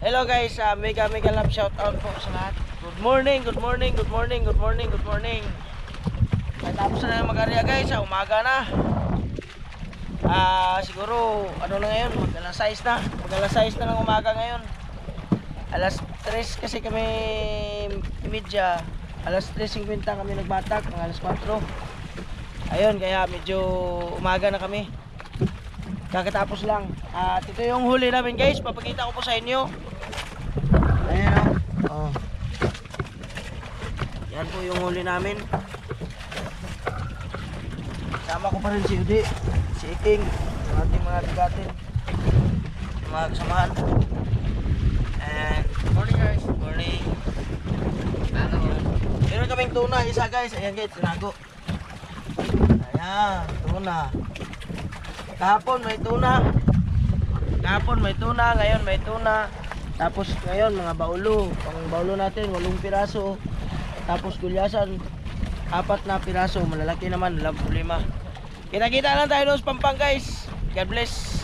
Hello guys, mega love shout out po sa lahat. Good morning. Tapos na yung mag-area guys, umaga na. Siguro ano na ngayon, mag-alas 6 na. Mag-alas 6 na ng umaga ngayon. Alas 3 kasi kami media. Alas 3:50 kami nagbatak, ng alas 4. Ayun, kaya medyo umaga na kami. Kakatapos lang. At ito yung huli namin guys, papakita ko po sa inyo. Ayan o. Yan po yung huli namin. Sama ko pa rin si Udi, si Iking, yung ating mga bigatin, yung mga kasamahan. And good morning guys. Good morning. Meron kaming tuna isa guys. Ayan guys, tinago. Ayan, tuna. Kahapon may tuna, ngayon may tuna. Tapos ngayon mga baulo, pang baulo natin 8 piraso. Tapos gulyasan 4 na piraso, malalaki naman 5. Kita-kita lang tayo sa Pampang guys. God bless.